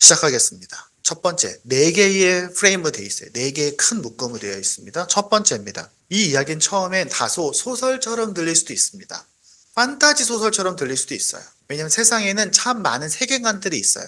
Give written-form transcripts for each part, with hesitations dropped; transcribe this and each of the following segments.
시작하겠습니다. 첫 번째, 4개의 프레임으로 되어 있어요. 4개의 큰 묶음으로 되어 있습니다. 첫 번째입니다. 이 이야기는 처음엔 다소 소설처럼 들릴 수도 있습니다. 판타지 소설처럼 들릴 수도 있어요. 왜냐하면 세상에는 참 많은 세계관들이 있어요.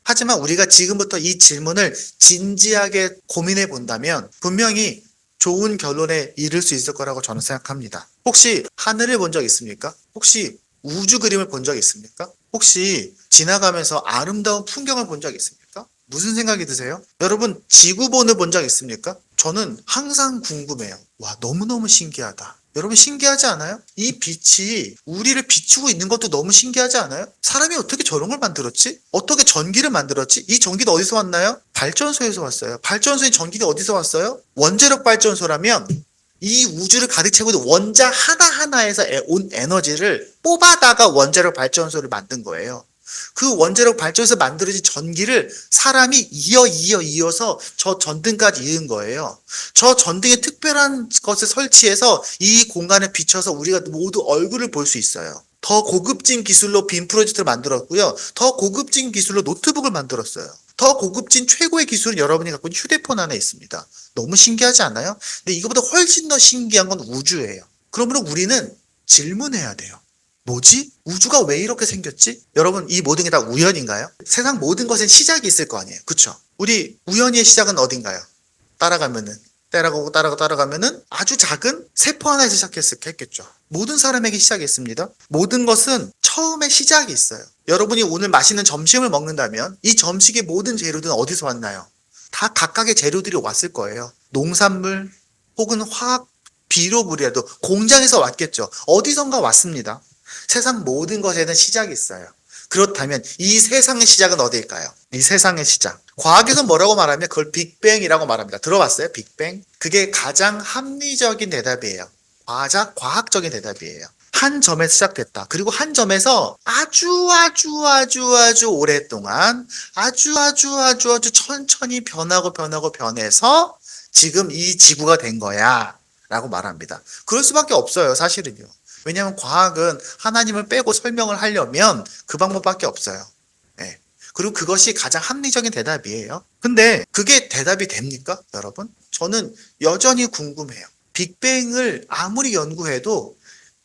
하지만 우리가 지금부터 이 질문을 진지하게 고민해 본다면 분명히 좋은 결론에 이를 수 있을 거라고 저는 생각합니다. 혹시 하늘을 본 적 있습니까? 혹시 우주 그림을 본 적 있습니까? 혹시 지나가면서 아름다운 풍경을 본 적 있습니까? 무슨 생각이 드세요? 여러분, 지구본을 본 적 있습니까? 저는 항상 궁금해요. 와, 너무너무 신기하다. 여러분, 신기하지 않아요? 이 빛이 우리를 비추고 있는 것도 너무 신기하지 않아요? 사람이 어떻게 저런 걸 만들었지? 어떻게 전기를 만들었지? 이 전기도 어디서 왔나요? 발전소에서 왔어요. 발전소의 전기가 어디서 왔어요? 원자력 발전소라면 이 우주를 가득 채우고 있는 원자 하나하나에서 온 에너지를 뽑아다가 원자력 발전소를 만든 거예요. 그 원자력 발전소에서 만들어진 전기를 사람이 이어서 저 전등까지 이은 거예요. 저 전등에 특별한 것을 설치해서 이 공간에 비춰서 우리가 모두 얼굴을 볼 수 있어요. 더 고급진 기술로 빔 프로젝터를 만들었고요. 더 고급진 기술로 노트북을 만들었어요. 더 고급진 최고의 기술은 여러분이 갖고 있는 휴대폰 안에 있습니다. 너무 신기하지 않아요? 근데 이거보다 훨씬 더 신기한 건 우주예요. 그러므로 우리는 질문해야 돼요. 뭐지? 우주가 왜 이렇게 생겼지? 여러분, 이 모든 게 다 우연인가요? 세상 모든 것엔 시작이 있을 거 아니에요. 그쵸? 우리 우연의 시작은 어딘가요? 따라가면은 아주 작은 세포 하나에서 시작했겠죠. 모든 사람에게 시작이 있습니다. 모든 것은 처음에 시작이 있어요. 여러분이 오늘 맛있는 점심을 먹는다면 이 점심의 모든 재료들은 어디서 왔나요? 다 각각의 재료들이 왔을 거예요. 농산물 혹은 화학 비료물이라도 공장에서 왔겠죠. 어디선가 왔습니다. 세상 모든 것에는 시작이 있어요. 그렇다면 이 세상의 시작은 어디일까요? 이 세상의 시작. 과학에서 뭐라고 말하면 그걸 빅뱅이라고 말합니다. 들어봤어요? 빅뱅? 그게 가장 합리적인 대답이에요. 과학적인 대답이에요. 한 점에서 시작됐다. 그리고 한 점에서 아주 오랫동안 아주 천천히 변해서 지금 이 지구가 된 거야 라고 말합니다. 그럴 수밖에 없어요, 사실은요. 왜냐하면 과학은 하나님을 빼고 설명을 하려면 그 방법밖에 없어요. 네. 그리고 그것이 가장 합리적인 대답이에요. 근데 그게 대답이 됩니까, 여러분? 저는 여전히 궁금해요. 빅뱅을 아무리 연구해도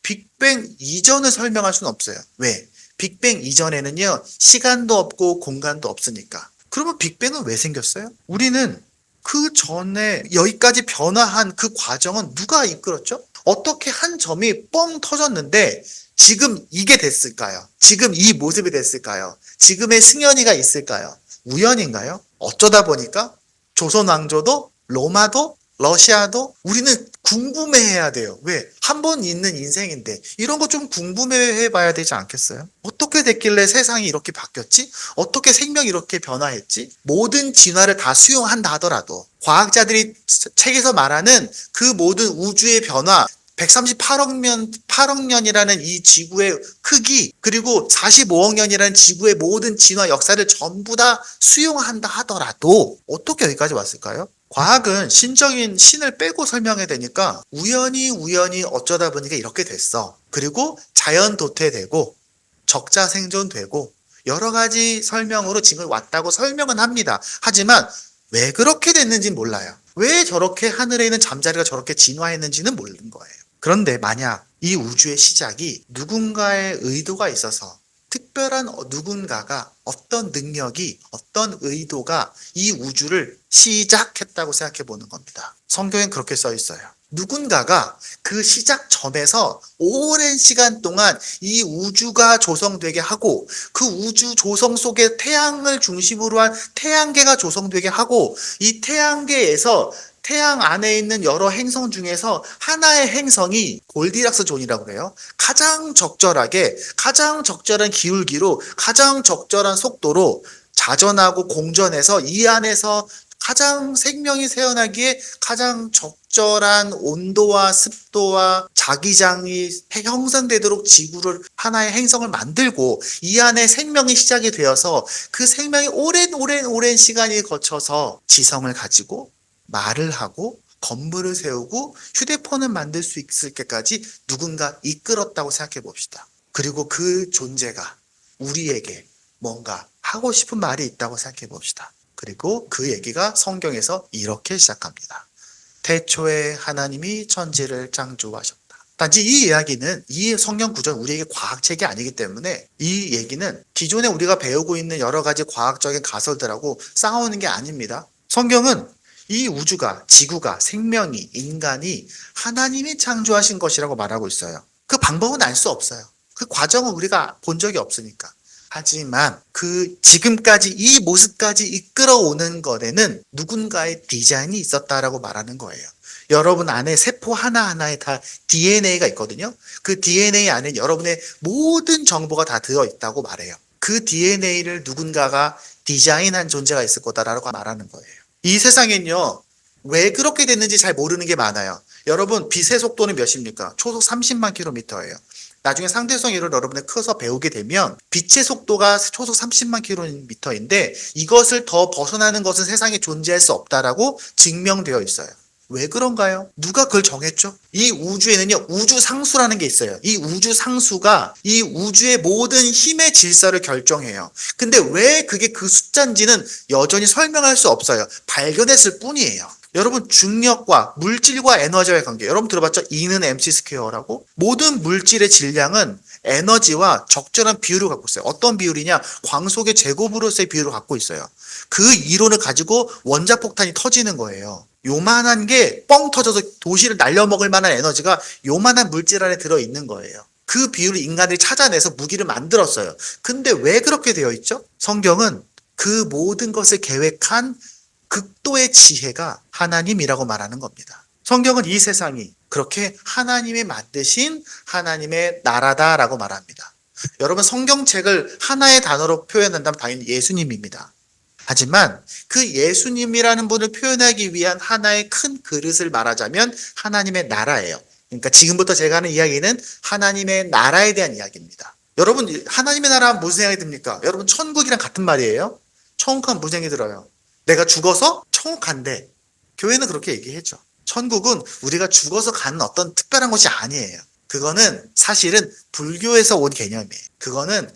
빅뱅 이전을 설명할 수는 없어요. 왜? 빅뱅 이전에는요, 시간도 없고 공간도 없으니까. 그러면 빅뱅은 왜 생겼어요? 우리는 그 전에 여기까지 변화한 그 과정은 누가 이끌었죠? 어떻게 한 점이 뻥 터졌는데 지금 이게 됐을까요? 지금 이 모습이 됐을까요? 지금의 승연이가 있을까요? 우연인가요? 어쩌다 보니까 조선 왕조도 로마도 러시아도 우리는 궁금해해야 돼요. 왜? 한 번 있는 인생인데 이런 거 좀 궁금해해 봐야 되지 않겠어요? 어떻게 됐길래 세상이 이렇게 바뀌었지? 어떻게 생명이 이렇게 변화했지? 모든 진화를 다 수용한다 하더라도 과학자들이 책에서 말하는 그 모든 우주의 변화 8억 년이라는 이 지구의 크기, 그리고 45억 년이라는 지구의 모든 진화 역사를 전부 다 수용한다 하더라도 어떻게 여기까지 왔을까요? 과학은 신적인 신을 빼고 설명해야 되니까 우연히 어쩌다 보니까 이렇게 됐어. 그리고 자연 도태되고 적자 생존되고 여러 가지 설명으로 지금 왔다고 설명은 합니다. 하지만 왜 그렇게 됐는지는 몰라요. 왜 저렇게 하늘에 있는 잠자리가 저렇게 진화했는지는 모르는 거예요. 그런데 만약 이 우주의 시작이 누군가의 의도가 있어서 특별한 누군가가 어떤 능력이 어떤 의도가 이 우주를 시작했다고 생각해 보는 겁니다. 성경엔 그렇게 써 있어요. 누군가가 그 시작점에서 오랜 시간 동안 이 우주가 조성되게 하고 그 우주 조성 속에 태양을 중심으로 한 태양계가 조성되게 하고 이 태양계에서 태양 안에 있는 여러 행성 중에서 하나의 행성이 골디락스 존이라고 그래요. 가장 적절한 기울기로 가장 적절한 속도로 자전하고 공전해서 이 안에서 가장 생명이 새어나기에 가장 적절한 온도와 습도와 자기장이 형성되도록 지구를 하나의 행성을 만들고 이 안에 생명이 시작이 되어서 그 생명이 오랜 시간이 거쳐서 지성을 가지고 말을 하고 건물을 세우고 휴대폰을 만들 수 있을 때까지 누군가 이끌었다고 생각해 봅시다. 그리고 그 존재가 우리에게 뭔가 하고 싶은 말이 있다고 생각해 봅시다. 그리고 그 얘기가 성경에서 이렇게 시작합니다. 태초에 하나님이 천지를 창조하셨다. 단지 이 이야기는, 이 성경 구조는 우리에게 과학책이 아니기 때문에 이 얘기는 기존에 우리가 배우고 있는 여러 가지 과학적인 가설들하고 싸우는 게 아닙니다. 성경은 이 우주가, 지구가, 생명이, 인간이 하나님이 창조하신 것이라고 말하고 있어요. 그 방법은 알 수 없어요. 그 과정은 우리가 본 적이 없으니까. 하지만 그 지금까지 이 모습까지 이끌어오는 것에는 누군가의 디자인이 있었다라고 말하는 거예요. 여러분 안에 세포 하나하나에 다 DNA가 있거든요. 그 DNA 안에 여러분의 모든 정보가 다 들어있다고 말해요. 그 DNA를 누군가가 디자인한 존재가 있을 거다라고 말하는 거예요. 이 세상엔요, 왜 그렇게 됐는지 잘 모르는 게 많아요. 여러분, 빛의 속도는 몇입니까? 초속 30만 킬로미터예요. 나중에 상대성 이론을 여러분이 커서 배우게 되면 빛의 속도가 초속 30만 킬로미터인데 이것을 더 벗어나는 것은 세상에 존재할 수 없다라고 증명되어 있어요. 왜 그런가요? 누가 그걸 정했죠? 이 우주에는요, 우주상수라는 게 있어요. 이 우주상수가 이 우주의 모든 힘의 질서를 결정해요. 근데 왜 그게 그 숫자인지는 여전히 설명할 수 없어요. 발견했을 뿐이에요. 여러분, 중력과 물질과 에너지와의 관계, 여러분 들어봤죠? E는 mc 스퀘어라고? 모든 물질의 질량은 에너지와 적절한 비율을 갖고 있어요. 어떤 비율이냐? 광속의 제곱으로서의 비율을 갖고 있어요. 그 이론을 가지고 원자폭탄이 터지는 거예요. 요만한 게 뻥 터져서 도시를 날려먹을 만한 에너지가 요만한 물질 안에 들어있는 거예요. 그 비율을 인간들이 찾아내서 무기를 만들었어요. 근데 왜 그렇게 되어 있죠? 성경은 그 모든 것을 계획한 극도의 지혜가 하나님이라고 말하는 겁니다. 성경은 이 세상이 그렇게 하나님이 만드신 하나님의 나라다라고 말합니다. 여러분, 성경책을 하나의 단어로 표현한다면 당연히 예수님입니다. 하지만 그 예수님이라는 분을 표현하기 위한 하나의 큰 그릇을 말하자면 하나님의 나라예요. 그러니까 지금부터 제가 하는 이야기는 하나님의 나라에 대한 이야기입니다. 여러분, 하나님의 나라 하면 무슨 생각이 듭니까? 여러분, 천국이랑 같은 말이에요? 천국하면 무슨 생각이 들어요? 내가 죽어서 천국 간대. 교회는 그렇게 얘기했죠. 천국은 우리가 죽어서 가는 어떤 특별한 것이 아니에요. 그거는 사실은 불교에서 온 개념이에요. 그거는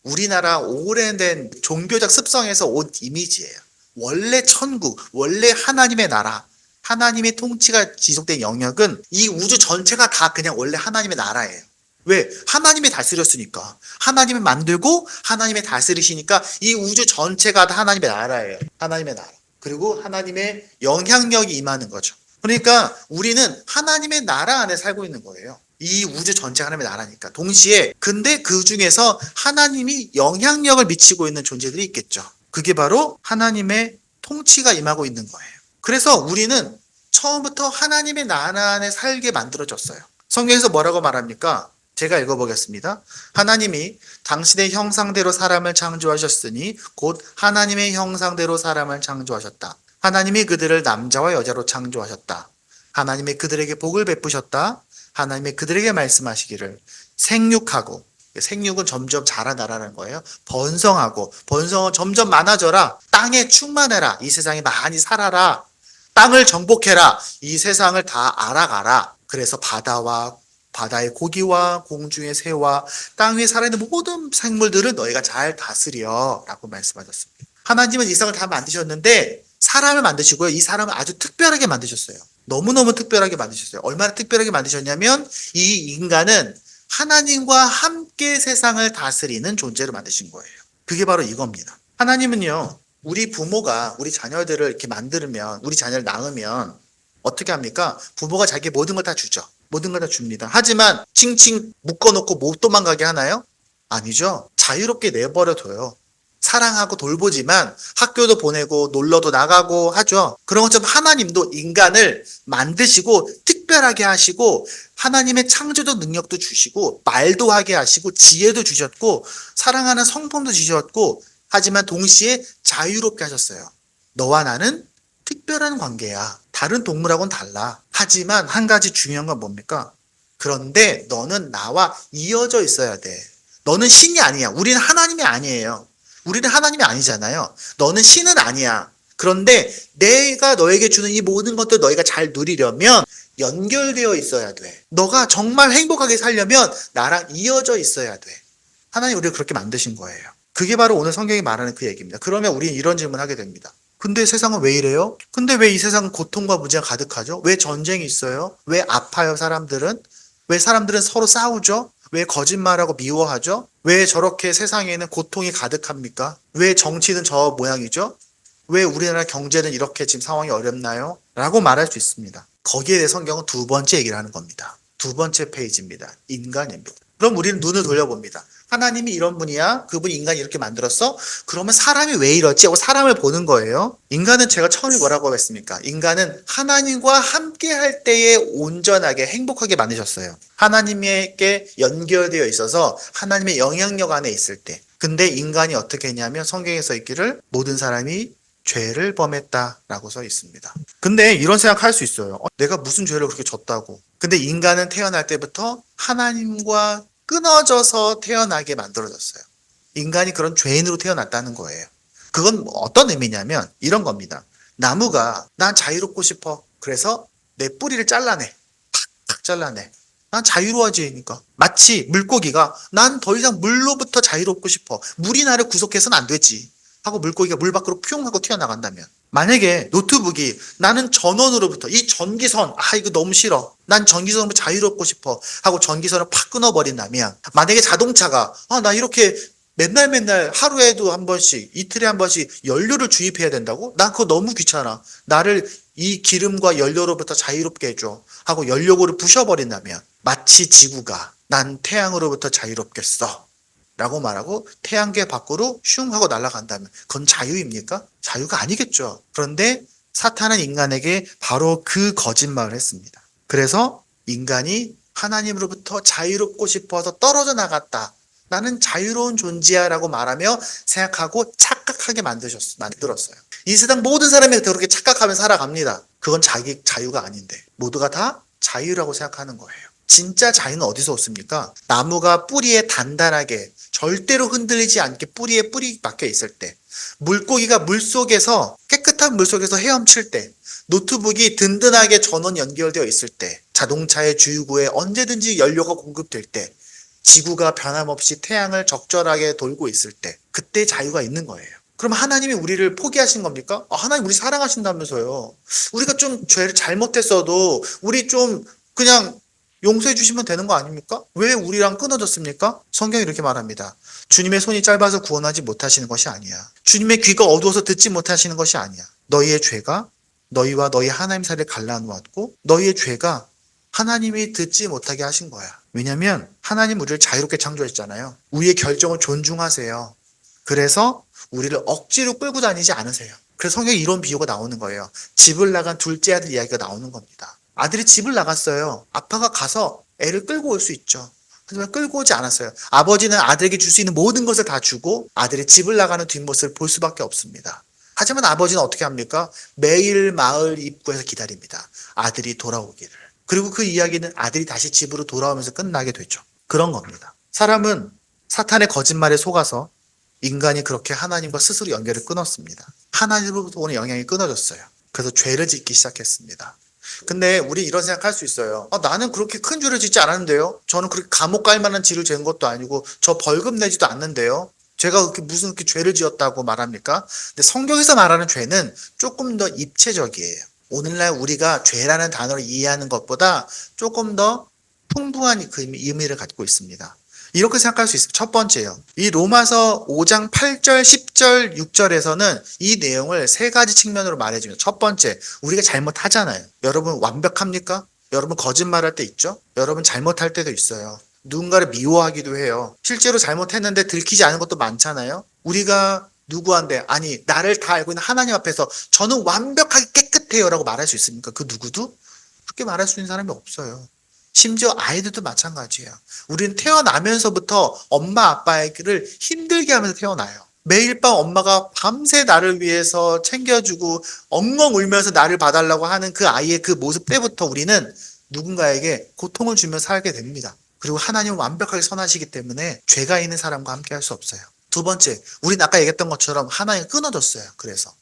우리나라 오래된 종교적 습성에서 온 이미지예요. 원래 천국, 원래 하나님의 나라, 하나님의 통치가 지속된 영역은 이 우주 전체가 다 그냥 원래 하나님의 나라예요. 왜? 하나님이 다스렸으니까. 하나님이 만들고 하나님이 다스리시니까 이 우주 전체가 다 하나님의 나라예요. 하나님의 나라. 그리고 하나님의 영향력이 임하는 거죠. 그러니까 우리는 하나님의 나라 안에 살고 있는 거예요. 이 우주 전체가 하나님의 나라니까. 동시에 근데 그 중에서 하나님이 영향력을 미치고 있는 존재들이 있겠죠. 그게 바로 하나님의 통치가 임하고 있는 거예요. 그래서 우리는 처음부터 하나님의 나라 안에 살게 만들어졌어요. 성경에서 뭐라고 말합니까? 제가 읽어보겠습니다. 하나님이 당신의 형상대로 사람을 창조하셨으니 곧 하나님의 형상대로 사람을 창조하셨다. 하나님이 그들을 남자와 여자로 창조하셨다. 하나님이 그들에게 복을 베푸셨다. 하나님이 그들에게 말씀하시기를 생육하고, 생육은 점점 자라나라는 거예요. 번성하고, 번성은 점점 많아져라. 땅에 충만해라. 이 세상에 많이 살아라. 땅을 정복해라. 이 세상을 다 알아가라. 그래서 바다의 고기와 공중의 새와 땅 위에 살아있는 모든 생물들을 너희가 잘 다스려 라고 말씀하셨습니다. 하나님은 이 세상을 다 만드셨는데 사람을 만드시고요. 이 사람을 아주 특별하게 만드셨어요. 너무너무 특별하게 만드셨어요. 얼마나 특별하게 만드셨냐면 이 인간은 하나님과 함께 세상을 다스리는 존재로 만드신 거예요. 그게 바로 이겁니다. 하나님은요, 우리 부모가 우리 자녀들을 이렇게 만들면, 우리 자녀를 낳으면 어떻게 합니까? 부모가 자기 모든 걸 다 주죠. 모든 걸 다 줍니다. 하지만 칭칭 묶어놓고 못 도망가게 하나요? 아니죠. 자유롭게 내버려둬요. 사랑하고 돌보지만 학교도 보내고 놀러도 나가고 하죠. 그런 것처럼 하나님도 인간을 만드시고 특별하게 하시고 하나님의 창조적 능력도 주시고 말도 하게 하시고 지혜도 주셨고 사랑하는 성품도 주셨고 하지만 동시에 자유롭게 하셨어요. 너와 나는 특별한 관계야. 다른 동물하고는 달라. 하지만 한 가지 중요한 건 뭡니까? 그런데 너는 나와 이어져 있어야 돼. 너는 신이 아니야. 우리는 하나님이 아니에요. 우리는 하나님이 아니잖아요. 너는 신은 아니야. 그런데 내가 너에게 주는 이 모든 것들 너희가 잘 누리려면 연결되어 있어야 돼. 너가 정말 행복하게 살려면 나랑 이어져 있어야 돼. 하나님 우리를 그렇게 만드신 거예요. 그게 바로 오늘 성경이 말하는 그 얘기입니다. 그러면 우리는 이런 질문을 하게 됩니다. 근데 세상은 왜 이래요? 근데 왜 이 세상은 고통과 문제가 가득하죠? 왜 전쟁이 있어요? 왜 아파요, 사람들은? 왜 사람들은 서로 싸우죠? 왜 거짓말하고 미워하죠? 왜 저렇게 세상에는 고통이 가득합니까? 왜 정치는 저 모양이죠? 왜 우리나라 경제는 이렇게 지금 상황이 어렵나요? 라고 말할 수 있습니다. 거기에 대해 성경은 두 번째 얘기를 하는 겁니다. 두 번째 페이지입니다. 인간입니다. 그럼 우리는 눈을 돌려봅니다. 하나님이 이런 분이야? 그분이 인간이 이렇게 만들었어? 그러면 사람이 왜 이러지? 하고 사람을 보는 거예요. 인간은 제가 처음에 뭐라고 했습니까? 인간은 하나님과 함께 할 때에 온전하게 행복하게 만드셨어요. 하나님에게 연결되어 있어서 하나님의 영향력 안에 있을 때. 근데 인간이 어떻게 했냐면 성경에 써 있기를 모든 사람이 죄를 범했다라고 써 있습니다. 근데 이런 생각할 수 있어요. 내가 무슨 죄를 그렇게 졌다고. 근데 인간은 태어날 때부터 하나님과 끊어져서 태어나게 만들어졌어요. 인간이 그런 죄인으로 태어났다는 거예요. 그건 어떤 의미냐면 이런 겁니다. 나무가 난 자유롭고 싶어. 그래서 내 뿌리를 잘라내. 탁 잘라내. 난 자유로워지니까. 마치 물고기가 난 더 이상 물로부터 자유롭고 싶어. 물이 나를 구속해서는 안 되지. 하고 물고기가 물 밖으로 퓨용 하고 튀어나간다면, 만약에 노트북이 나는 전원으로부터 이 전기선 이거 너무 싫어, 난 전기선으로 자유롭고 싶어 하고 전기선을 팍 끊어버린다면, 만약에 자동차가 나 이렇게 맨날 하루에도 한 번씩 이틀에 한 번씩 연료를 주입해야 된다고? 난 그거 너무 귀찮아, 나를 이 기름과 연료로부터 자유롭게 해줘 하고 연료고를 부셔버린다면, 마치 지구가 난 태양으로부터 자유롭겠어 라고 말하고 태양계 밖으로 슝 하고 날아간다면 그건 자유입니까? 자유가 아니겠죠. 그런데 사탄은 인간에게 바로 그 거짓말을 했습니다. 그래서 인간이 하나님으로부터 자유롭고 싶어서 떨어져 나갔다. 나는 자유로운 존재야 라고 말하며 생각하고 착각하게 만들었어요. 이 세상 모든 사람이 그렇게 착각하며 살아갑니다. 그건 자기 자유가 아닌데 모두가 다 자유라고 생각하는 거예요. 진짜 자유는 어디서 얻습니까? 나무가 뿌리에 단단하게 절대로 흔들리지 않게 뿌리에 뿌리 박혀 있을 때, 물고기가 물속에서 깨끗한 물속에서 헤엄칠 때, 노트북이 든든하게 전원 연결되어 있을 때, 자동차의 주유구에 언제든지 연료가 공급될 때, 지구가 변함없이 태양을 적절하게 돌고 있을 때, 그때 자유가 있는 거예요. 그럼 하나님이 우리를 포기하신 겁니까? 하나님 우리 사랑하신다면서요. 우리가 좀 죄를 잘못했어도 우리 좀 그냥 용서해 주시면 되는 거 아닙니까? 왜 우리랑 끊어졌습니까? 성경이 이렇게 말합니다. 주님의 손이 짧아서 구원하지 못하시는 것이 아니야. 주님의 귀가 어두워서 듣지 못하시는 것이 아니야. 너희의 죄가 너희와 너희 하나님 사이를 갈라놓았고 너희의 죄가 하나님이 듣지 못하게 하신 거야. 왜냐하면 하나님 우리를 자유롭게 창조했잖아요. 우리의 결정을 존중하세요. 그래서 우리를 억지로 끌고 다니지 않으세요. 그래서 성경에 이런 비유가 나오는 거예요. 집을 나간 둘째 아들 이야기가 나오는 겁니다. 아들이 집을 나갔어요. 아빠가 가서 애를 끌고 올 수 있죠. 하지만 끌고 오지 않았어요. 아버지는 아들에게 줄 수 있는 모든 것을 다 주고 아들이 집을 나가는 뒷모습을 볼 수밖에 없습니다. 하지만 아버지는 어떻게 합니까? 매일 마을 입구에서 기다립니다. 아들이 돌아오기를. 그리고 그 이야기는 아들이 다시 집으로 돌아오면서 끝나게 되죠. 그런 겁니다. 사람은 사탄의 거짓말에 속아서 인간이 그렇게 하나님과 스스로 연결을 끊었습니다. 하나님으로부터 오는 영향이 끊어졌어요. 그래서 죄를 짓기 시작했습니다. 근데 우리 이런 생각할 수 있어요. 나는 그렇게 큰 죄를 짓지 않았는데요. 저는 그렇게 감옥 갈 만한 죄를 지은 것도 아니고 저 벌금 내지도 않는데요. 제가 그렇게 무슨 그렇게 죄를 지었다고 말합니까? 근데 성경에서 말하는 죄는 조금 더 입체적이에요. 오늘날 우리가 죄라는 단어를 이해하는 것보다 조금 더 풍부한 그 의미를 갖고 있습니다. 이렇게 생각할 수 있습니다. 첫 번째요. 이 로마서 5장 8절, 10절, 6절에서는 이 내용을 세 가지 측면으로 말해줍니다. 첫 번째, 우리가 잘못하잖아요. 여러분 완벽합니까? 여러분 거짓말할 때 있죠? 여러분 잘못할 때도 있어요. 누군가를 미워하기도 해요. 실제로 잘못했는데 들키지 않은 것도 많잖아요. 우리가 누구한테 나를 다 알고 있는 하나님 앞에서 저는 완벽하게 깨끗해요 라고 말할 수 있습니까? 그 누구도? 그렇게 말할 수 있는 사람이 없어요. 심지어 아이들도 마찬가지예요. 우리는 태어나면서부터 엄마 아빠를 힘들게 하면서 태어나요. 매일 밤 엄마가 밤새 나를 위해서 챙겨주고 엉엉 울면서 나를 봐달라고 하는 그 아이의 그 모습 때부터 우리는 누군가에게 고통을 주며 살게 됩니다. 그리고 하나님은 완벽하게 선하시기 때문에 죄가 있는 사람과 함께 할 수 없어요. 두 번째, 우리는 아까 얘기했던 것처럼 하나님이 끊어졌어요. 그래서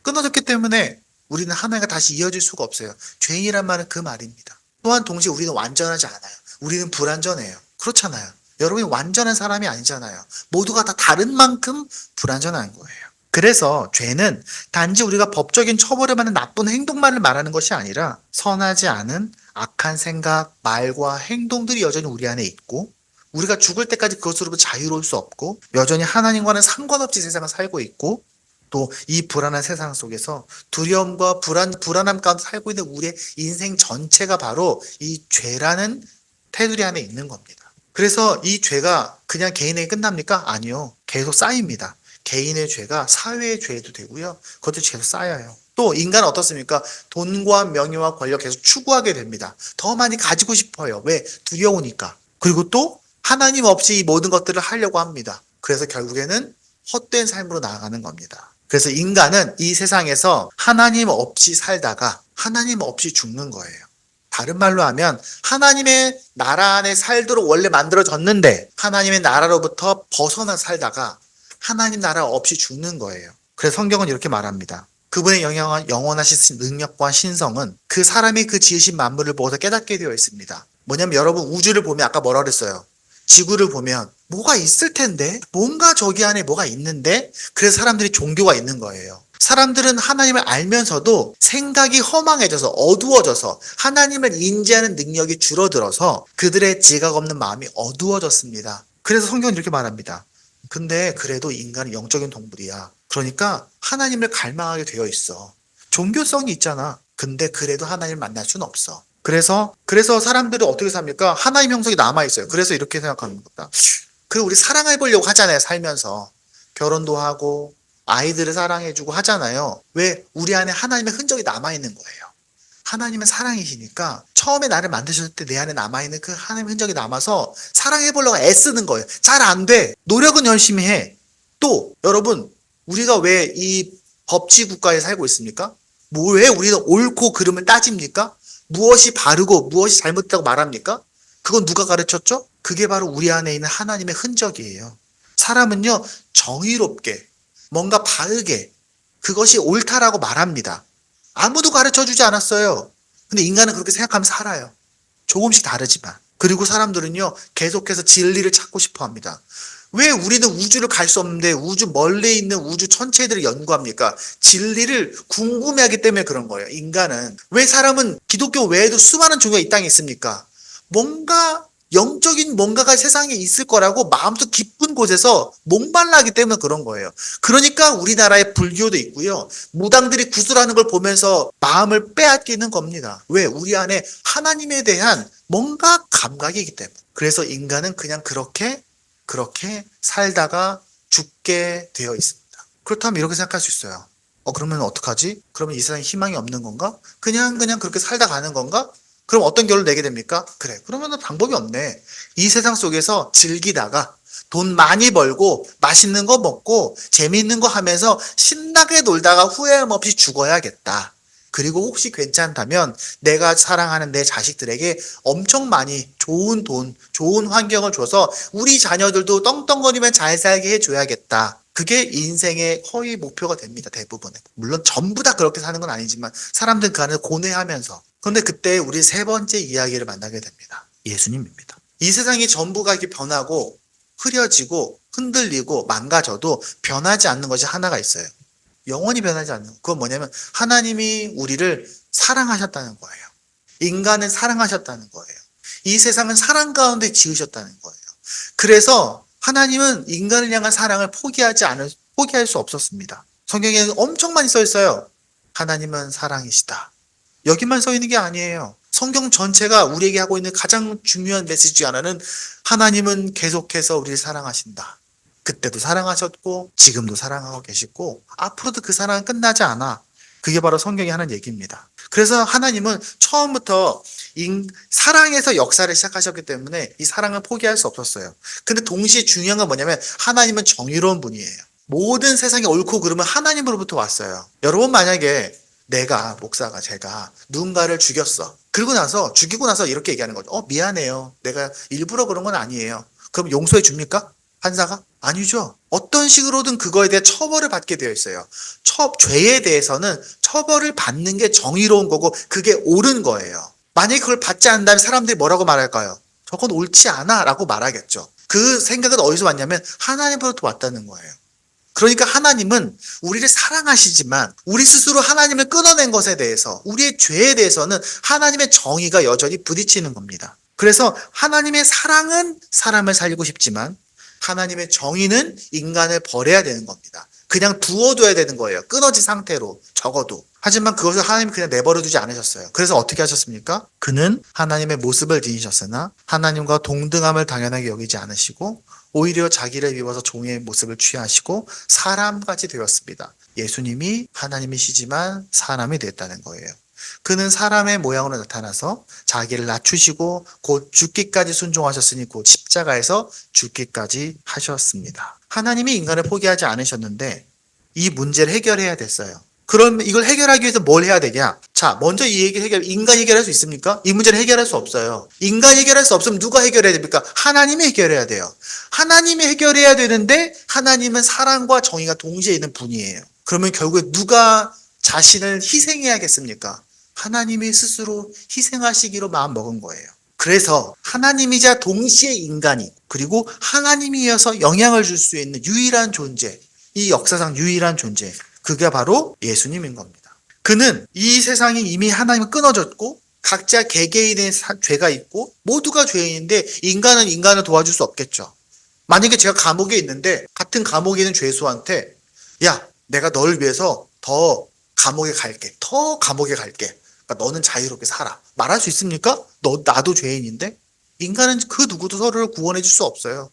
끊어졌기 때문에 우리는 하나님과 다시 이어질 수가 없어요. 죄인이란 말은 그 말입니다. 또한 동시에 우리는 완전하지 않아요. 우리는 불완전해요. 그렇잖아요. 여러분이 완전한 사람이 아니잖아요. 모두가 다 다른 만큼 불완전한 거예요. 그래서 죄는 단지 우리가 법적인 처벌을 받는 나쁜 행동만을 말하는 것이 아니라 선하지 않은 악한 생각, 말과 행동들이 여전히 우리 안에 있고 우리가 죽을 때까지 그것으로부터 자유로울 수 없고 여전히 하나님과는 상관없이 세상을 살고 있고 또 이 불안한 세상 속에서 두려움과 불안함 가운데 살고 있는 우리의 인생 전체가 바로 이 죄라는 테두리 안에 있는 겁니다. 그래서 이 죄가 그냥 개인에게 끝납니까? 아니요. 계속 쌓입니다. 개인의 죄가 사회의 죄도 되고요. 그것도 계속 쌓여요. 또 인간은 어떻습니까? 돈과 명예와 권력 계속 추구하게 됩니다. 더 많이 가지고 싶어요. 왜? 두려우니까. 그리고 또 하나님 없이 이 모든 것들을 하려고 합니다. 그래서 결국에는 헛된 삶으로 나아가는 겁니다. 그래서 인간은 이 세상에서 하나님 없이 살다가 하나님 없이 죽는 거예요. 다른 말로 하면 하나님의 나라 안에 살도록 원래 만들어졌는데 하나님의 나라로부터 벗어나 살다가 하나님 나라 없이 죽는 거예요. 그래서 성경은 이렇게 말합니다. 그분의 영원하신 능력과 신성은 그 사람이 그 지으신 만물을 보고서 깨닫게 되어 있습니다. 뭐냐면 여러분 우주를 보면 아까 뭐라 그랬어요? 지구를 보면 뭐가 있을 텐데 뭔가 저기 안에 뭐가 있는데 그래서 사람들이 종교가 있는 거예요. 사람들은 하나님을 알면서도 생각이 허망해져서 어두워져서 하나님을 인지하는 능력이 줄어들어서 그들의 지각 없는 마음이 어두워졌습니다. 그래서 성경은 이렇게 말합니다. 근데 그래도 인간은 영적인 동물이야. 그러니까 하나님을 갈망하게 되어 있어. 종교성이 있잖아. 근데 그래도 하나님을 만날 수는 없어. 그래서 사람들은 어떻게 삽니까? 하나님 형성이 남아있어요. 그래서 이렇게 생각하는 겁니다. 그리고 우리 사랑해보려고 하잖아요. 살면서. 결혼도 하고 아이들을 사랑해주고 하잖아요. 왜? 우리 안에 하나님의 흔적이 남아있는 거예요. 하나님은 사랑이시니까 처음에 나를 만드셨을 때 내 안에 남아있는 그 하나님의 흔적이 남아서 사랑해보려고 애쓰는 거예요. 잘 안 돼. 노력은 열심히 해. 또 여러분 우리가 왜 이 법치 국가에 살고 있습니까? 왜 우리는 옳고 그름을 따집니까? 무엇이 바르고 무엇이 잘못됐다고 말합니까? 그건 누가 가르쳤죠? 그게 바로 우리 안에 있는 하나님의 흔적이에요. 사람은요 정의롭게 뭔가 바르게 그것이 옳다라고 말합니다. 아무도 가르쳐주지 않았어요. 근데 인간은 그렇게 생각하면서 살아요. 조금씩 다르지만. 그리고 사람들은요 계속해서 진리를 찾고 싶어 합니다. 왜 우리는 우주를 갈 수 없는데 우주 멀리 있는 우주 천체들을 연구합니까? 진리를 궁금해하기 때문에 그런 거예요. 인간은. 왜 사람은 기독교 외에도 수많은 종교가 이 땅에 있습니까? 뭔가 영적인 뭔가가 세상에 있을 거라고 마음속 깊은 곳에서 목말라하기 때문에 그런 거예요. 그러니까 우리나라에 불교도 있고요. 무당들이 구슬하는 걸 보면서 마음을 빼앗기는 겁니다. 왜? 우리 안에 하나님에 대한 뭔가 감각이 있기 때문에. 그래서 인간은 그냥 그렇게 살다가 죽게 되어 있습니다. 그렇다면 이렇게 생각할 수 있어요. 그러면 어떡하지? 그러면 이 세상에 희망이 없는 건가? 그냥 그렇게 살다 가는 건가? 그럼 어떤 결론을 내게 됩니까? 그래. 그러면 방법이 없네. 이 세상 속에서 즐기다가 돈 많이 벌고 맛있는 거 먹고 재미있는 거 하면서 신나게 놀다가 후회함 없이 죽어야겠다. 그리고 혹시 괜찮다면 내가 사랑하는 내 자식들에게 엄청 많이 좋은 돈, 좋은 환경을 줘서 우리 자녀들도 떵떵거리면 잘 살게 해줘야겠다. 그게 인생의 거의 목표가 됩니다. 대부분은. 물론 전부 다 그렇게 사는 건 아니지만 사람들은 그 안에서 고뇌하면서. 그런데 그때 우리 세 번째 이야기를 만나게 됩니다. 예수님입니다. 이 세상이 전부가 이렇게 변하고 흐려지고 흔들리고 망가져도 변하지 않는 것이 하나가 있어요. 영원히 변하지 않는 거. 그건 뭐냐면 하나님이 우리를 사랑하셨다는 거예요. 인간을 사랑하셨다는 거예요. 이 세상은 사랑 가운데 지으셨다는 거예요. 그래서 하나님은 인간을 향한 사랑을 포기할 수 없었습니다. 성경에 엄청 많이 써 있어요. 하나님은 사랑이시다. 여기만 써 있는 게 아니에요. 성경 전체가 우리에게 하고 있는 가장 중요한 메시지 중 하나는 하나님은 계속해서 우리를 사랑하신다. 그때도 사랑하셨고 지금도 사랑하고 계시고 앞으로도 그 사랑은 끝나지 않아. 그게 바로 성경이 하는 얘기입니다. 그래서 하나님은 처음부터 사랑에서 역사를 시작하셨기 때문에 이 사랑을 포기할 수 없었어요. 근데 동시에 중요한 건 뭐냐면 하나님은 정의로운 분이에요. 모든 세상에 옳고 그름은 하나님으로부터 왔어요. 여러분 만약에 제가 누군가를 죽이고 나서 이렇게 얘기하는 거죠. 미안해요. 내가 일부러 그런 건 아니에요. 그럼 용서해 줍니까? 판사가? 아니죠. 어떤 식으로든 그거에 대해 처벌을 받게 되어 있어요. 죄에 대해서는 처벌을 받는 게 정의로운 거고 그게 옳은 거예요. 만약에 그걸 받지 않는다면 사람들이 뭐라고 말할까요? 저건 옳지 않아 라고 말하겠죠. 그 생각은 어디서 왔냐면 하나님으로부터 왔다는 거예요. 그러니까 하나님은 우리를 사랑하시지만 우리 스스로 하나님을 끊어낸 것에 대해서, 우리의 죄에 대해서는 하나님의 정의가 여전히 부딪히는 겁니다. 그래서 하나님의 사랑은 사람을 살리고 싶지만 하나님의 정의는 인간을 버려야 되는 겁니다. 그냥 두어둬야 되는 거예요. 끊어진 상태로, 적어도. 하지만 그것을 하나님이 그냥 내버려 두지 않으셨어요. 그래서 어떻게 하셨습니까? 그는 하나님의 모습을 지니셨으나 하나님과 동등함을 당연하게 여기지 않으시고 오히려 자기를 비워서 종의 모습을 취하시고 사람같이 되었습니다. 예수님이 하나님이시지만 사람이 됐다는 거예요. 그는 사람의 모양으로 나타나서 자기를 낮추시고 곧 죽기까지 순종하셨으니 곧 십자가에서 죽기까지 하셨습니다. 하나님이 인간을 포기하지 않으셨는데 이 문제를 해결해야 됐어요. 그럼 이걸 해결하기 위해서 뭘 해야 되냐? 자, 먼저 이 얘기를 인간이 해결할 수 있습니까? 이 문제를 해결할 수 없어요. 인간이 해결할 수 없으면 누가 해결해야 됩니까? 하나님이 해결해야 돼요. 하나님이 해결해야 되는데 하나님은 사랑과 정의가 동시에 있는 분이에요. 그러면 결국에 누가 자신을 희생해야겠습니까? 하나님이 스스로 희생하시기로 마음먹은 거예요. 그래서 하나님이자 동시에 인간이, 그리고 하나님이어서 영향을 줄 수 있는 유일한 존재, 이 역사상 유일한 존재, 그게 바로 예수님인 겁니다. 그는 이 세상이 이미 하나님을 끊어졌고 각자 개개인의 죄가 있고 모두가 죄인인데 인간은 인간을 도와줄 수 없겠죠. 만약에 제가 감옥에 있는데 같은 감옥에 있는 죄수한테 야, 내가 너를 위해서 더 감옥에 갈게. 그러니까 너는 자유롭게 살아. 말할 수 있습니까? 나도 죄인인데? 인간은 그 누구도 서로를 구원해 줄 수 없어요.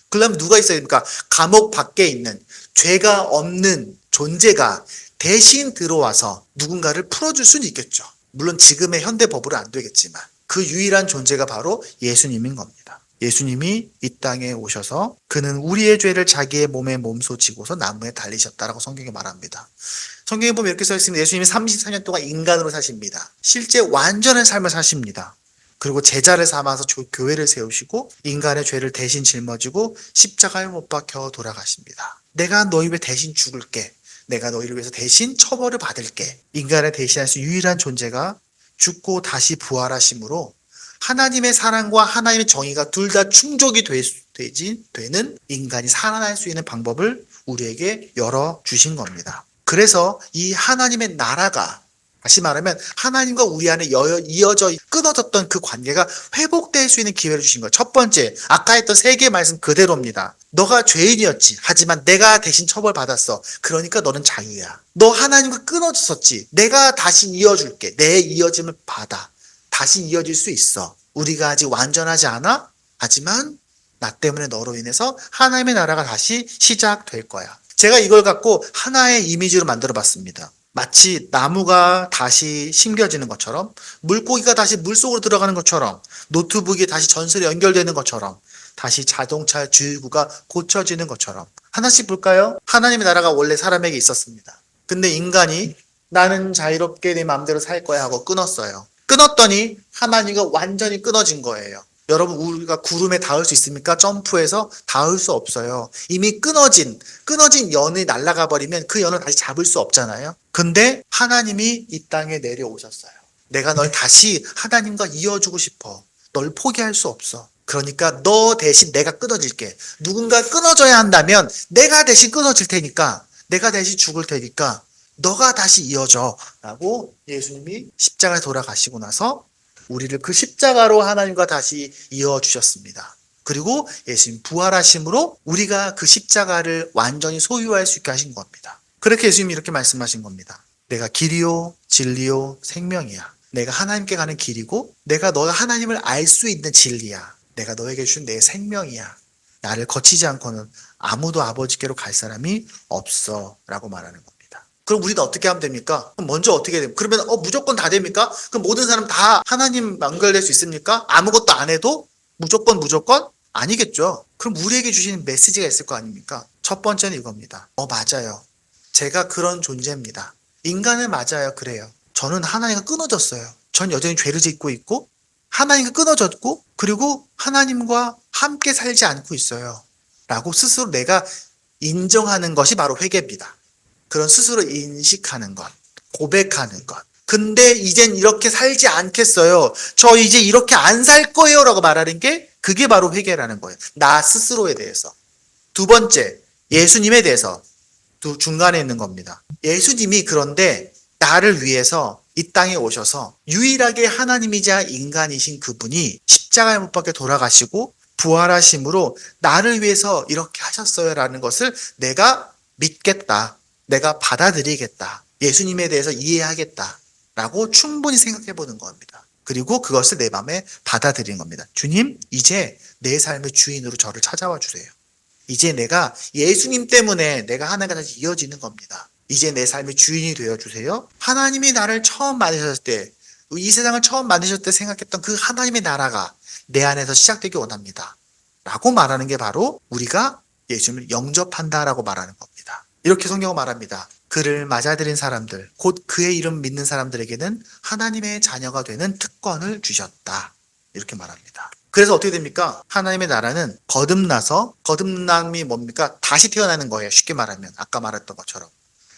그러려면 누가 있어야 됩니까? 감옥 밖에 있는 죄가 없는 존재가 대신 들어와서 누군가를 풀어줄 수는 있겠죠. 물론 지금의 현대법으로 안 되겠지만 그 유일한 존재가 바로 예수님인 겁니다. 예수님이 이 땅에 오셔서 그는 우리의 죄를 자기의 몸에 몸소 지고서 나무에 달리셨다라고 성경에 말합니다. 성경에 보면 이렇게 써 있습니다. 예수님이 34년 동안 인간으로 사십니다. 실제 완전한 삶을 사십니다. 그리고 제자를 삼아서 교회를 세우시고 인간의 죄를 대신 짊어지고 십자가에 못 박혀 돌아가십니다. 내가 너희 왜 대신 죽을게. 내가 너희를 위해서 대신 처벌을 받을게. 인간을 대신할 수 유일한 존재가 죽고 다시 부활하심으로 하나님의 사랑과 하나님의 정의가 둘 다 충족이 되는 인간이 살아날 수 있는 방법을 우리에게 열어주신 겁니다. 그래서 이 하나님의 나라가, 다시 말하면 하나님과 우리 안에 이어져 끊어졌던 그 관계가 회복될 수 있는 기회를 주신 거예요. 첫 번째, 아까 했던 세 개의 말씀 그대로입니다. 너가 죄인이었지. 하지만 내가 대신 처벌받았어. 그러니까 너는 자유야. 너 하나님과 끊어졌었지. 내가 다시 이어줄게. 내 이어짐을 받아. 다시 이어질 수 있어. 우리가 아직 완전하지 않아? 하지만 나 때문에 너로 인해서 하나님의 나라가 다시 시작될 거야. 제가 이걸 갖고 하나의 이미지로 만들어 봤습니다. 마치 나무가 다시 심겨지는 것처럼, 물고기가 다시 물속으로 들어가는 것처럼, 노트북이 다시 전선에 연결되는 것처럼, 다시 자동차 주유구가 고쳐지는 것처럼. 하나씩 볼까요? 하나님의 나라가 원래 사람에게 있었습니다. 근데 인간이 나는 자유롭게 내 마음대로 살 거야 하고 끊었어요. 끊었더니 하나님과 완전히 끊어진 거예요. 여러분, 우리가 구름에 닿을 수 있습니까? 점프해서 닿을 수 없어요. 이미 끊어진 연이 날아가 버리면 그 연을 다시 잡을 수 없잖아요. 근데 하나님이 이 땅에 내려오셨어요. 내가 널 다시 하나님과 이어주고 싶어. 널 포기할 수 없어. 그러니까 너 대신 내가 끊어질게. 누군가 끊어져야 한다면 내가 대신 끊어질 테니까, 내가 대신 죽을 테니까 너가 다시 이어져 라고 예수님이 십자가에 돌아가시고 나서 우리를 그 십자가로 하나님과 다시 이어주셨습니다. 그리고 예수님 부활하심으로 우리가 그 십자가를 완전히 소유할 수 있게 하신 겁니다. 그렇게 예수님이 이렇게 말씀하신 겁니다. 내가 길이요 진리요 생명이야. 내가 하나님께 가는 길이고 내가 너가 하나님을 알 수 있는 진리야. 내가 너에게 준 내 생명이야. 나를 거치지 않고는 아무도 아버지께로 갈 사람이 없어 라고 말하는 겁니다. 그럼 우리는 어떻게 하면 됩니까? 그럼 먼저 어떻게 됩니까? 그러면 무조건 다 됩니까? 그럼 모든 사람 다 하나님 연결될 수 있습니까? 아무것도 안 해도 무조건 아니겠죠. 그럼 우리에게 주시는 메시지가 있을 거 아닙니까? 첫 번째는 이겁니다. 맞아요. 제가 그런 존재입니다. 인간은 맞아요. 그래요. 저는 하나님과 끊어졌어요. 전 여전히 죄를 짓고 있고 하나님과 끊어졌고 그리고 하나님과 함께 살지 않고 있어요. 라고 스스로 내가 인정하는 것이 바로 회개입니다. 그런 스스로 인식하는 것, 고백하는 것. 근데 이젠 이렇게 살지 않겠어요. 저 이제 이렇게 안 살 거예요. 라고 말하는 게 그게 바로 회개라는 거예요. 나 스스로에 대해서. 두 번째, 예수님에 대해서 중간에 있는 겁니다. 예수님이 그런데 나를 위해서 이 땅에 오셔서 유일하게 하나님이자 인간이신 그분이 십자가에 못 박혀 돌아가시고 부활하심으로 나를 위해서 이렇게 하셨어요라는 것을 내가 믿겠다. 내가 받아들이겠다. 예수님에 대해서 이해하겠다라고 충분히 생각해 보는 겁니다. 그리고 그것을 내 마음에 받아들이는 겁니다. 주님, 이제 내 삶의 주인으로 저를 찾아와 주세요. 이제 내가 예수님 때문에 내가 하나님과 다시 이어지는 겁니다. 이제 내 삶의 주인이 되어주세요. 하나님이 나를 처음 만드셨을 때, 이 세상을 처음 만드셨을 때 생각했던 그 하나님의 나라가 내 안에서 시작되기 원합니다. 라고 말하는 게 바로 우리가 예수님을 영접한다라고 말하는 겁니다. 이렇게 성경은 말합니다. 그를 맞아들인 사람들, 곧 그의 이름 믿는 사람들에게는 하나님의 자녀가 되는 특권을 주셨다. 이렇게 말합니다. 그래서 어떻게 됩니까? 하나님의 나라는 거듭남이 뭡니까? 다시 태어나는 거예요. 쉽게 말하면. 아까 말했던 것처럼.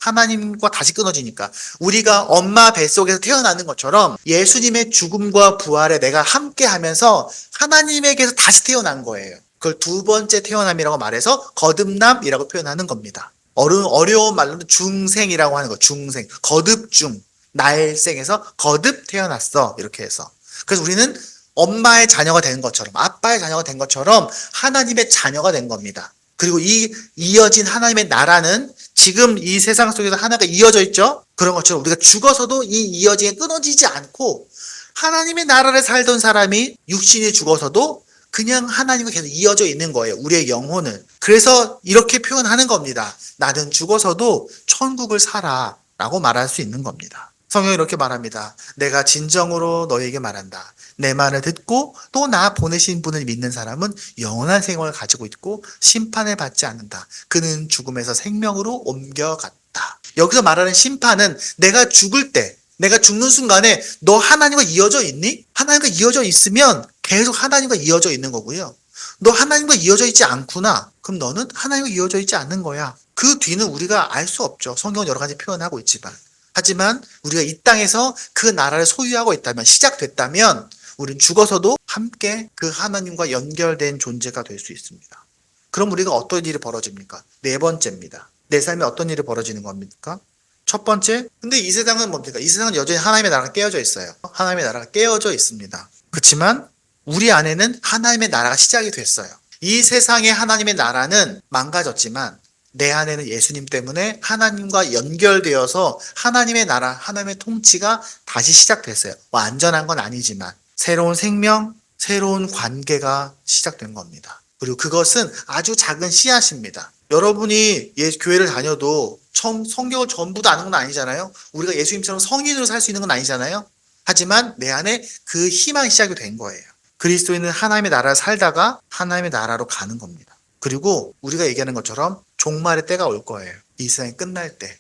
하나님과 다시 끊어지니까. 우리가 엄마 뱃속에서 태어나는 것처럼 예수님의 죽음과 부활에 내가 함께 하면서 하나님에게서 다시 태어난 거예요. 그걸 두 번째 태어남이라고 말해서 거듭남이라고 표현하는 겁니다. 어려운 말로는 중생이라고 하는 거. 중생. 거듭중. 날생에서 거듭 태어났어. 이렇게 해서. 그래서 우리는 엄마의 자녀가 된 것처럼, 아빠의 자녀가 된 것처럼 하나님의 자녀가 된 겁니다. 그리고 이 이어진 하나님의 나라는 지금 이 세상 속에서 하나가 이어져 있죠? 그런 것처럼 우리가 죽어서도 이 이어짐이 끊어지지 않고 하나님의 나라를 살던 사람이 육신이 죽어서도 그냥 하나님과 계속 이어져 있는 거예요. 우리의 영혼은. 그래서 이렇게 표현하는 겁니다. 나는 죽어서도 천국을 살아 라고 말할 수 있는 겁니다. 성경이 이렇게 말합니다. 내가 진정으로 너에게 말한다. 내 말을 듣고 또 나 보내신 분을 믿는 사람은 영원한 생명을 가지고 있고 심판을 받지 않는다. 그는 죽음에서 생명으로 옮겨갔다. 여기서 말하는 심판은 내가 죽을 때, 내가 죽는 순간에 너 하나님과 이어져 있니? 하나님과 이어져 있으면 계속 하나님과 이어져 있는 거고요. 너 하나님과 이어져 있지 않구나. 그럼 너는 하나님과 이어져 있지 않는 거야. 그 뒤는 우리가 알 수 없죠. 성경은 여러 가지 표현하고 있지만. 하지만 우리가 이 땅에서 그 나라를 소유하고 있다면, 시작됐다면 우리는 죽어서도 함께 그 하나님과 연결된 존재가 될 수 있습니다. 그럼 우리가 어떤 일이 벌어집니까? 네 번째입니다. 내 삶에 어떤 일이 벌어지는 겁니까? 첫 번째, 근데 이 세상은 뭡니까? 이 세상은 여전히 하나님의 나라가 깨어져 있어요. 하나님의 나라가 깨어져 있습니다. 그렇지만 우리 안에는 하나님의 나라가 시작이 됐어요. 이 세상의 하나님의 나라는 망가졌지만 내 안에는 예수님 때문에 하나님과 연결되어서 하나님의 나라, 하나님의 통치가 다시 시작됐어요. 완전한 건 아니지만 새로운 생명, 새로운 관계가 시작된 겁니다. 그리고 그것은 아주 작은 씨앗입니다. 여러분이 교회를 다녀도 성경을 전부 다 아는 건 아니잖아요. 우리가 예수님처럼 성인으로 살 수 있는 건 아니잖아요. 하지만 내 안에 그 희망이 시작이 된 거예요. 그리스도인은 하나님의 나라를 살다가 하나님의 나라로 가는 겁니다. 그리고 우리가 얘기하는 것처럼 종말의 때가 올 거예요. 이 세상이 끝날 때.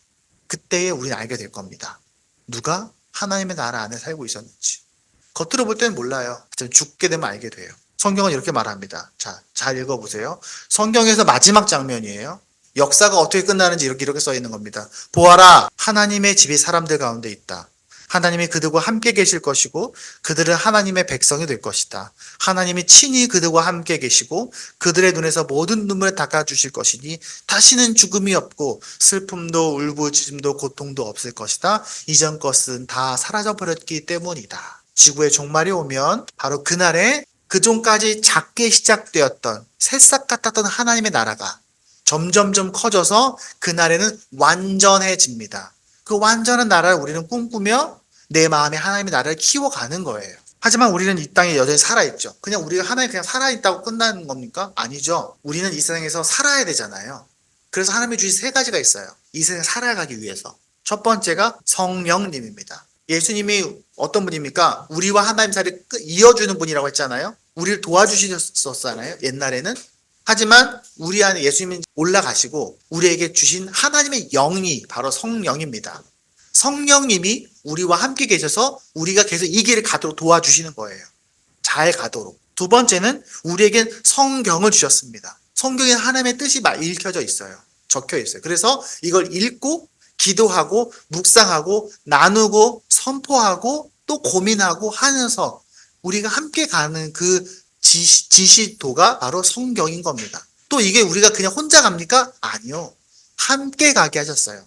그때에 우리는 알게 될 겁니다. 누가 하나님의 나라 안에 살고 있었는지. 겉으로 볼 때는 몰라요. 죽게 되면 알게 돼요. 성경은 이렇게 말합니다. 자, 잘 읽어보세요. 성경에서 마지막 장면이에요. 역사가 어떻게 끝나는지 이렇게 써 있는 겁니다. 보아라, 하나님의 집이 사람들 가운데 있다. 하나님이 그들과 함께 계실 것이고 그들은 하나님의 백성이 될 것이다. 하나님이 친히 그들과 함께 계시고 그들의 눈에서 모든 눈물을 닦아주실 것이니 다시는 죽음이 없고 슬픔도 울부짖음도 고통도 없을 것이다. 이전 것은 다 사라져버렸기 때문이다. 지구의 종말이 오면 바로 그날에 그전까지 작게 시작되었던 새싹 같았던 하나님의 나라가 점점점 커져서 그날에는 완전해집니다. 그 완전한 나라를 우리는 꿈꾸며 내 마음에 하나님의 나라를 키워가는 거예요. 하지만 우리는 이 땅에 여전히 살아있죠. 그냥 우리가 하나님 그냥 살아있다고 끝나는 겁니까? 아니죠. 우리는 이 세상에서 살아야 되잖아요. 그래서 하나님이 주신 세 가지가 있어요. 이 세상에 살아가기 위해서. 첫 번째가 성령님입니다. 예수님이 어떤 분입니까? 우리와 하나님 사이를 이어주는 분이라고 했잖아요. 우리를 도와주셨었잖아요. 옛날에는. 하지만 우리 안에 예수님이 올라가시고 우리에게 주신 하나님의 영이 바로 성령입니다. 성령님이 우리와 함께 계셔서 우리가 계속 이 길을 가도록 도와주시는 거예요. 잘 가도록. 두 번째는 우리에게 성경을 주셨습니다. 성경에 하나님의 뜻이 읽혀져 있어요. 적혀 있어요. 그래서 이걸 읽고 기도하고 묵상하고 나누고 선포하고 또 고민하고 하면서 우리가 함께 가는 그 지시도가 바로 성경인 겁니다. 또 이게 우리가 그냥 혼자 갑니까? 아니요. 함께 가게 하셨어요.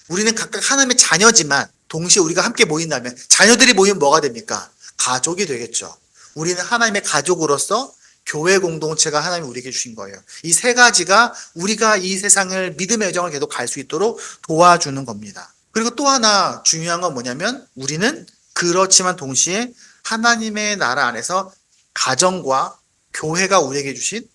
우리는 각각 하나님의 자녀지만 동시에 우리가 함께 모인다면 자녀들이 모이면 뭐가 됩니까? 가족이 되겠죠. 우리는 하나님의 가족으로서 교회 공동체가 하나님이 우리에게 주신 거예요. 이 세 가지가 우리가 이 세상을 믿음의 여정을 계속 갈 수 있도록 도와주는 겁니다. 그리고 또 하나 중요한 건 뭐냐면 우리는 그렇지만 동시에 하나님의 나라 안에서 가정과 교회가 우리에게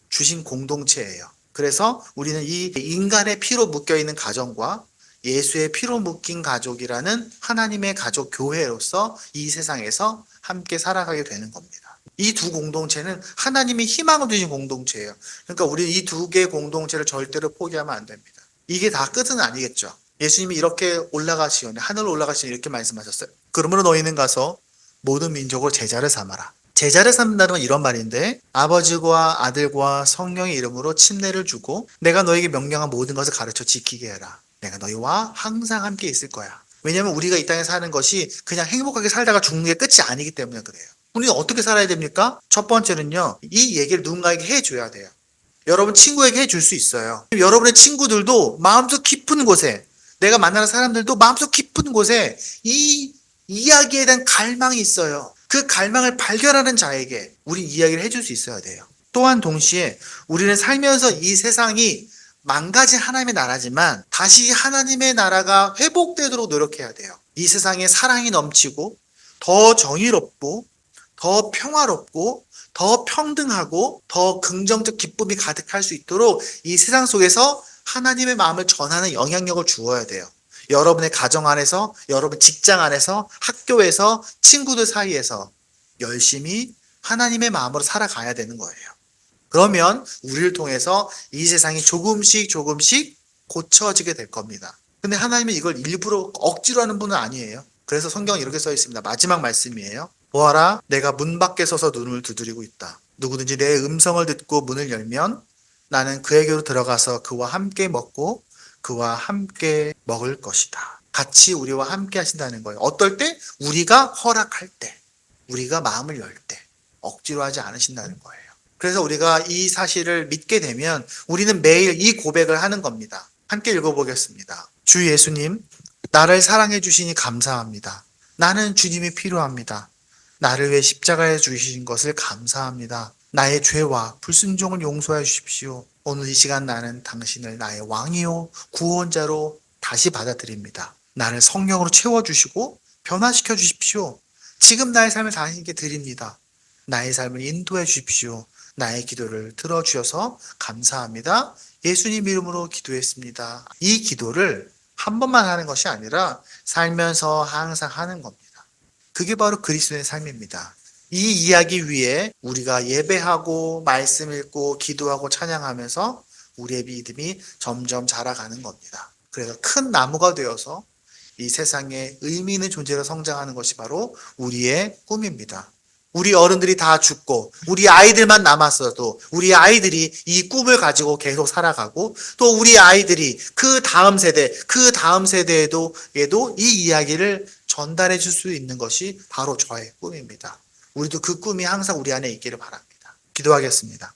주신 공동체예요. 그래서 우리는 이 인간의 피로 묶여있는 가정과 예수의 피로 묶인 가족이라는 하나님의 가족 교회로서 이 세상에서 함께 살아가게 되는 겁니다. 이 두 공동체는 하나님이 희망을 주신 공동체예요. 그러니까 우리 이 두 개의 공동체를 절대로 포기하면 안 됩니다. 이게 다 끝은 아니겠죠. 예수님이 이렇게 올라가시오니 하늘로 올라가시니 이렇게 말씀하셨어요. 그러므로 너희는 가서 모든 민족을 제자를 삼아라. 제자를 삼는다는 건 이런 말인데 아버지와 아들과 성령의 이름으로 침례를 주고 내가 너에게 명령한 모든 것을 가르쳐 지키게 해라. 내가 너희와 항상 함께 있을 거야. 왜냐하면 우리가 이 땅에 사는 것이 그냥 행복하게 살다가 죽는 게 끝이 아니기 때문에 그래요. 우리는 어떻게 살아야 됩니까? 첫 번째는요. 이 얘기를 누군가에게 해줘야 돼요. 여러분 친구에게 해줄 수 있어요. 여러분의 친구들도 마음속 깊은 곳에 내가 만나는 사람들도 마음속 깊은 곳에 이 이야기에 대한 갈망이 있어요. 그 갈망을 발견하는 자에게 우리 이야기를 해줄 수 있어야 돼요. 또한 동시에 우리는 살면서 이 세상이 망가진 하나님의 나라지만 다시 하나님의 나라가 회복되도록 노력해야 돼요. 이 세상에 사랑이 넘치고 더 정의롭고 더 평화롭고 더 평등하고 더 긍정적 기쁨이 가득할 수 있도록 이 세상 속에서 하나님의 마음을 전하는 영향력을 주어야 돼요. 여러분의 가정 안에서, 여러분 직장 안에서, 학교에서, 친구들 사이에서 열심히 하나님의 마음으로 살아가야 되는 거예요. 그러면 우리를 통해서 이 세상이 조금씩 고쳐지게 될 겁니다. 근데 하나님은 이걸 일부러 억지로 하는 분은 아니에요. 그래서 성경에 이렇게 써 있습니다. 마지막 말씀이에요. 보아라, 내가 문 밖에 서서 눈을 두드리고 있다. 누구든지 내 음성을 듣고 문을 열면 나는 그에게로 들어가서 그와 함께 먹고 그와 함께 먹을 것이다. 같이 우리와 함께 하신다는 거예요. 어떨 때? 우리가 허락할 때, 우리가 마음을 열 때, 억지로 하지 않으신다는 거예요. 그래서 우리가 이 사실을 믿게 되면 우리는 매일 이 고백을 하는 겁니다. 함께 읽어보겠습니다. 주 예수님, 나를 사랑해 주시니 감사합니다. 나는 주님이 필요합니다. 나를 위해 십자가에 주신 것을 감사합니다. 나의 죄와 불순종을 용서해 주십시오. 오늘 이 시간 나는 당신을 나의 왕이요 구원자로 다시 받아들입니다. 나를 성령으로 채워주시고 변화시켜 주십시오. 지금 나의 삶을 당신께 드립니다. 나의 삶을 인도해 주십시오. 나의 기도를 들어주셔서 감사합니다. 예수님 이름으로 기도했습니다. 이 기도를 한 번만 하는 것이 아니라 살면서 항상 하는 겁니다. 그게 바로 그리스도의 삶입니다. 이 이야기 위에 우리가 예배하고 말씀 읽고 기도하고 찬양하면서 우리의 믿음이 점점 자라가는 겁니다. 그래서 큰 나무가 되어서 이 세상에 의미 있는 존재로 성장하는 것이 바로 우리의 꿈입니다. 우리 어른들이 다 죽고 우리 아이들만 남았어도 우리 아이들이 이 꿈을 가지고 계속 살아가고 또 우리 아이들이 그 다음 세대에도 이 이야기를 전달해 줄 수 있는 것이 바로 저의 꿈입니다. 우리도 그 꿈이 항상 우리 안에 있기를 바랍니다. 기도하겠습니다.